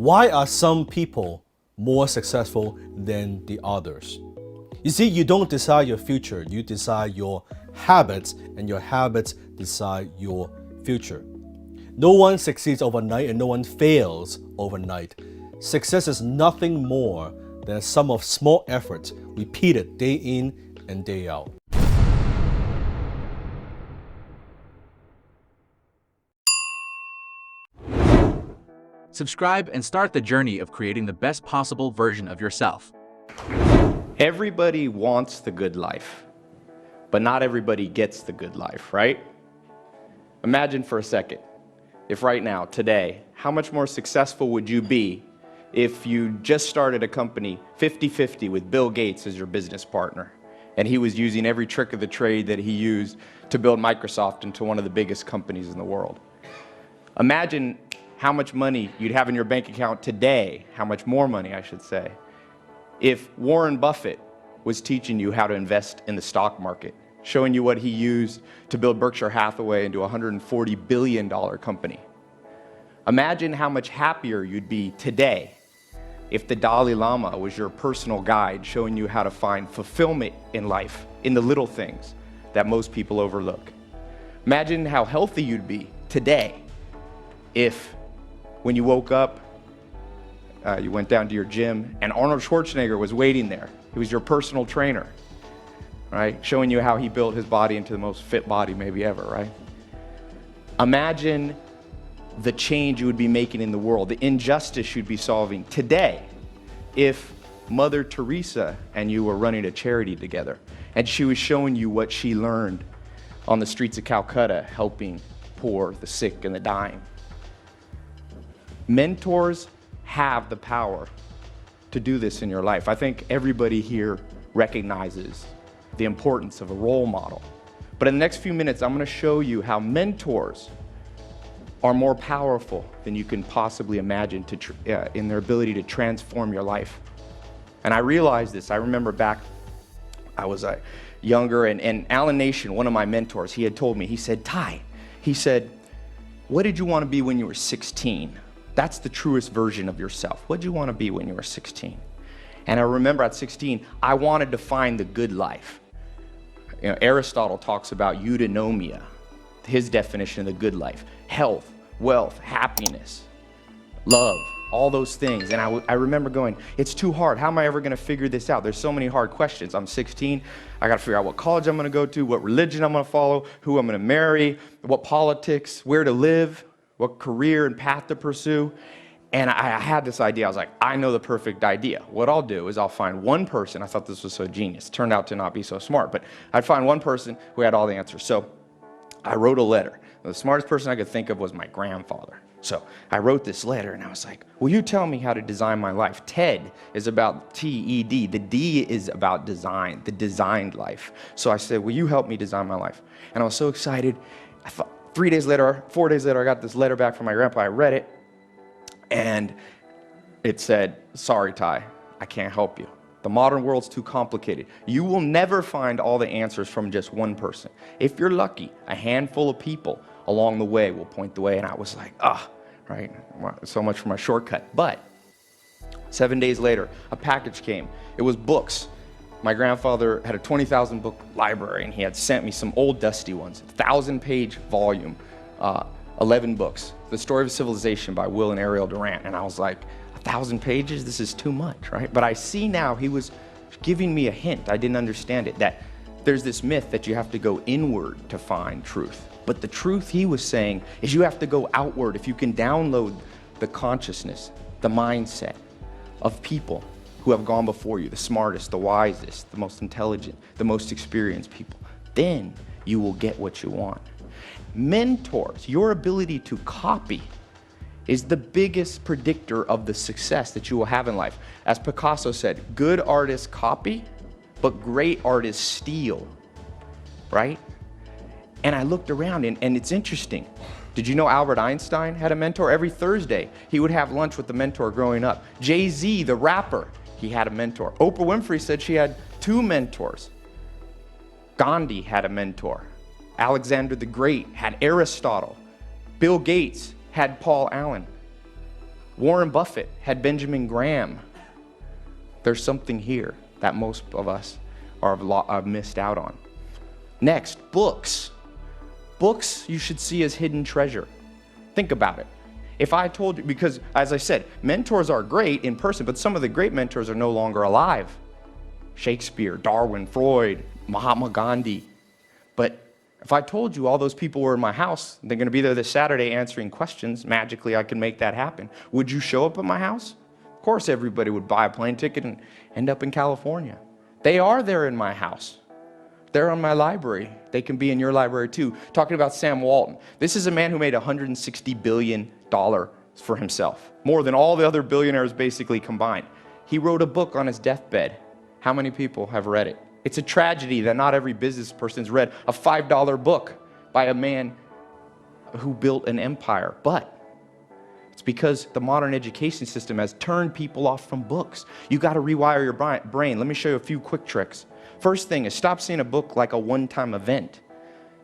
Why are some people more successful than the others? You see, you don't decide your future, you decide your habits, and your habits decide your future. No one succeeds overnight and no one fails overnight. Success is nothing more than a sum of small efforts repeated day in and day out. Subscribe and start the journey of creating the best possible version of yourself. Everybody wants the good life, but not everybody gets the good life, right? Imagine for a second, if right now, today, how much more successful would you be if you just started a company 50-50 with Bill Gates as your business partner, and he was using every trick of the trade that he used to build Microsoft into one of the biggest companies in the world? Imagine how much money you'd have in your bank account today, how much more money I should say, if Warren Buffett was teaching you how to invest in the stock market, showing you what he used to build Berkshire Hathaway into a $140 billion company. Imagine how much happier you'd be today if the Dalai Lama was your personal guide, showing you how to find fulfillment in life, in the little things that most people overlook. Imagine how healthy you'd be today if, when you woke up, you went down to your gym and Arnold Schwarzenegger was waiting there. He was your personal trainer, right? Showing you how he built his body into the most fit body maybe ever, right? Imagine the change you would be making in the world, the injustice you'd be solving today if Mother Teresa and you were running a charity together and she was showing you what she learned on the streets of Calcutta, helping poor, the sick, and the dying. Mentors have the power to do this in your life. I think everybody here recognizes the importance of a role model. But in the next few minutes, I'm going to show you how mentors are more powerful than you can possibly imagine in their ability to transform your life. And I realized this. I remember back, I was younger, and Alan Nation, one of my mentors, he had told me, he said, Tai, he said, what did you want to be when you were 16? That's the truest version of yourself. What did you want to be when you were 16? And I remember at 16, I wanted to find the good life. You know, Aristotle talks about eudaimonia, his definition of the good life: health, wealth, happiness, love, all those things. And I remember going, it's too hard. How am I ever going to figure this out? There's so many hard questions. I'm 16. I got to figure out what college I'm going to go to, what religion I'm going to follow, who I'm going to marry, what politics, where to live, what career and path to pursue. And I had this idea. I was like, I know the perfect idea. What I'll do is I'll find one person. I thought this was so genius. It turned out to not be so smart, but I'd find one person who had all the answers. So I wrote a letter. The smartest person I could think of was my grandfather. So I wrote this letter and I was like, will you tell me how to design my life? TED is about T-E-D. The D is about design, the designed life. So I said, will you help me design my life? And I was so excited. I thought, 4 days later, I got this letter back from my grandpa. I read it, and it said, sorry, Tai, I can't help you. The modern world's too complicated. You will never find all the answers from just one person. If you're lucky, a handful of people along the way will point the way. And I was like, right, so much for my shortcut. But 7 days later, a package came. It was books. My grandfather had a 20,000 book library, and he had sent me some old dusty ones, 1,000-page volume, 11 books. The Story of Civilization by Will and Ariel Durant. And I was like, 1,000 pages? This is too much, right? But I see now he was giving me a hint. I didn't understand it, that there's this myth that you have to go inward to find truth. But the truth he was saying is you have to go outward. If you can download the consciousness, the mindset of people who have gone before you, the smartest, the wisest, the most intelligent, the most experienced people, then you will get what you want. Mentors, your ability to copy, is the biggest predictor of the success that you will have in life. As Picasso said, good artists copy, but great artists steal, right? And I looked around, and it's interesting. Did you know Albert Einstein had a mentor? Every Thursday, he would have lunch with the mentor growing up. Jay-Z, the rapper, he had a mentor. Oprah Winfrey said she had 2 mentors. Gandhi had a mentor. Alexander the Great had Aristotle. Bill Gates had Paul Allen. Warren Buffett had Benjamin Graham. There's something here that most of us are missed out on. Next, books. Books you should see as hidden treasure. Think about it. If I told you, because as I said, mentors are great in person, but some of the great mentors are no longer alive. Shakespeare, Darwin, Freud, Mahatma Gandhi. But if I told you all those people were in my house, they're going to be there this Saturday answering questions, magically I can make that happen. Would you show up at my house? Of course everybody would buy a plane ticket and end up in California. They are there in my house. They're on my library. They can be in your library too. Talking about Sam Walton. This is a man who made $160 billion for himself. More than all the other billionaires basically combined. He wrote a book on his deathbed. How many people have read it? It's a tragedy that not every business person's read a $5 book by a man who built an empire. But it's because the modern education system has turned people off from books. You got to rewire your brain. Let me show you a few quick tricks. First thing is stop seeing a book like a one-time event.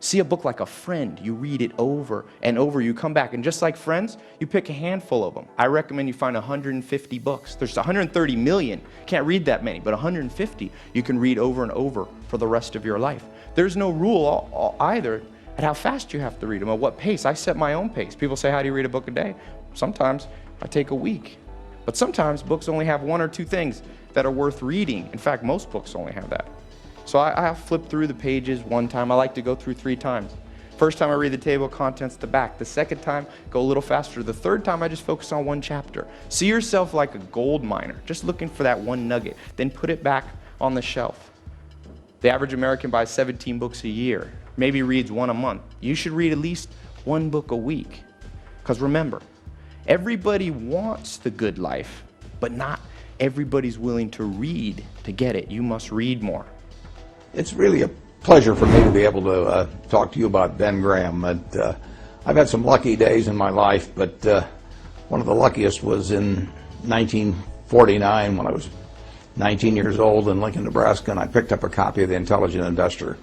See a book like a friend. You read it over and over. You come back, and just like friends, you pick a handful of them. I recommend you find 150 books. There's 130 million. Can't read that many, but 150 you can read over and over for the rest of your life. There's no rule either at how fast you have to read them, or what pace. I set my own pace. People say, how do you read a book a day? Sometimes I take a week. But sometimes books only have one or two things that are worth reading. In fact, most books only have that. So I flip through the pages one time. I like to go through 3 times. First time I read the table of contents to back. The second time, go a little faster. The third time, I just focus on one chapter. See yourself like a gold miner, just looking for that one nugget. Then put it back on the shelf. The average American buys 17 books a year, maybe reads 1 a month. You should read at least 1 book a week. Because remember, everybody wants the good life, but not everybody's willing to read to get it. You must read more. It's really a pleasure for me to be able to talk to you about Ben Graham. I've had some lucky days in my life, but one of the luckiest was in 1949 when I was 19 years old in Lincoln, Nebraska, and I picked up a copy of The Intelligent Investor.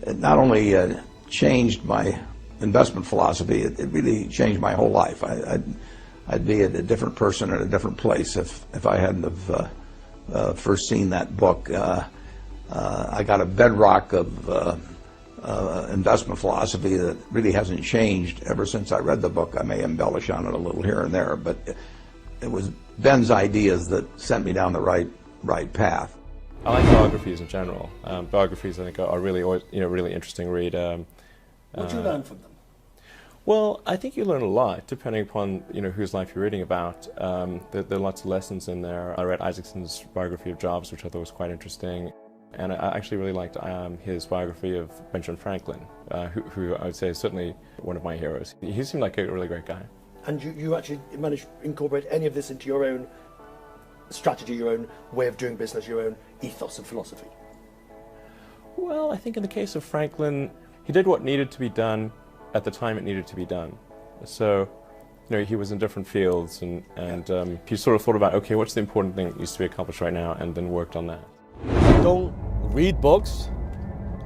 It not only changed my investment philosophy, it really changed my whole life. I'd be a different person in a different place if I hadn't have first seen that book. I got a bedrock of investment philosophy that really hasn't changed ever since I read the book. I may embellish on it a little here and there, but it was Ben's ideas that sent me down the right path. I like biographies in general. Biographies, I think, are really really interesting read. What do you learn from them? Well, I think you learn a lot depending upon whose life you're reading about. There are lots of lessons in there. I read Isaacson's biography of Jobs, which I thought was quite interesting. And I actually really liked his biography of Benjamin Franklin, who I would say is certainly one of my heroes. He seemed like a really great guy. And you actually managed to incorporate any of this into your own strategy, your own way of doing business, your own ethos and philosophy? Well, I think in the case of Franklin, he did what needed to be done at the time it needed to be done. So, he was in different fields, and he sort of thought about, okay, what's the important thing that needs to be accomplished right now, and then worked on that. I don't read books,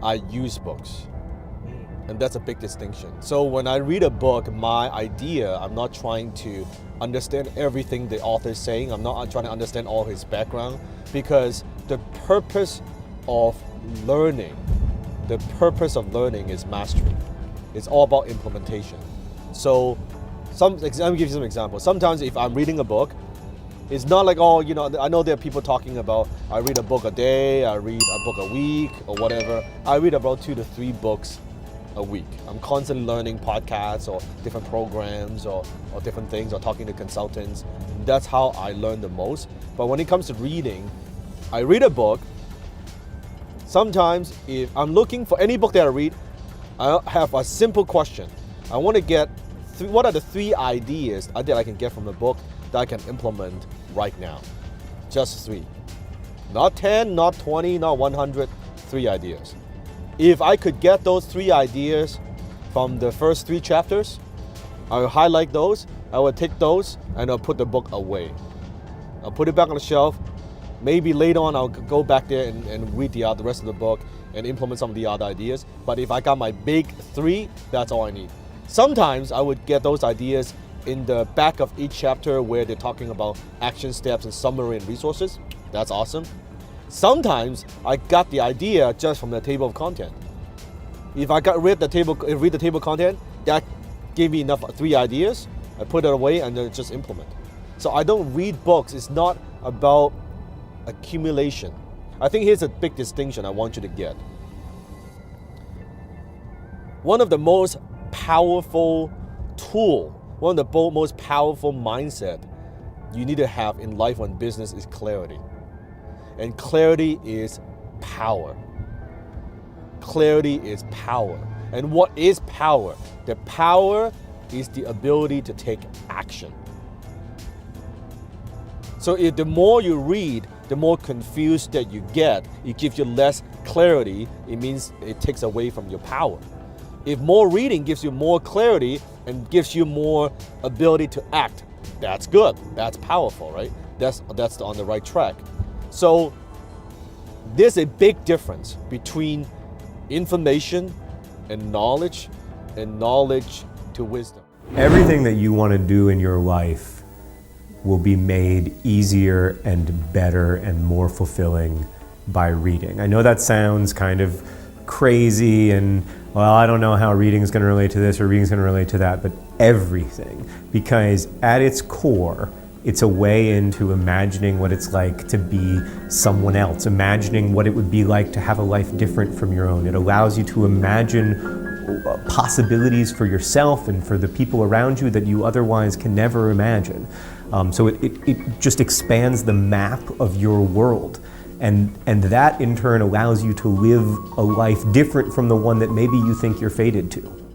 I use books. And that's a big distinction. So when I read a book, my idea, I'm not trying to understand everything the author is saying. I'm not trying to understand all his background, because the purpose of learning is mastery. It's all about implementation. So let me give you some examples. Sometimes if I'm reading a book, it's not like, I know there are people talking about, I read a book a day, I read a book a week, or whatever. I read about 2 to 3 books a week. I'm constantly learning podcasts or different programs or different things, or talking to consultants. That's how I learn the most. But when it comes to reading, I read a book. Sometimes if I'm looking for any book that I read, I have a simple question. I want to get, what are the 3 ideas that I can get from the book that I can implement right now? Just 3. Not 10, not 20, not 100, 3 ideas. If I could get those 3 ideas from the first 3 chapters, I will highlight those, I will take those, and I'll put the book away. I'll put it back on the shelf. Maybe later on I'll go back there and read the rest of the book and implement some of the other ideas. But if I got my big 3, that's all I need. Sometimes I would get those ideas in the back of each chapter where they're talking about action steps and summary and resources. That's awesome. Sometimes I got the idea just from the table of content. If I read the table content, that gave me enough 3 ideas. I put it away and then just implement. So I don't read books. It's not about accumulation. I think here's a big distinction I want you to get. One of the most powerful tool, one of the most powerful mindset you need to have in life and business is clarity. And clarity is power. Clarity is power. And what is power? The power is the ability to take action. So if the more you read, the more confused that you get, it gives you less clarity. It means it takes away from your power. If more reading gives you more clarity and gives you more ability to act, that's good. That's powerful, right? That's on the right track. So there's a big difference between information and knowledge to wisdom. Everything that you want to do in your life will be made easier and better and more fulfilling by reading. I know that sounds kind of crazy and, well, I don't know how reading is going to relate to this or reading is going to relate to that, but everything. Because at its core, it's a way into imagining what it's like to be someone else, imagining what it would be like to have a life different from your own. It allows you to imagine possibilities for yourself and for the people around you that you otherwise can never imagine. So it just expands the map of your world. And that in turn allows you to live a life different from the one that maybe you think you're fated to.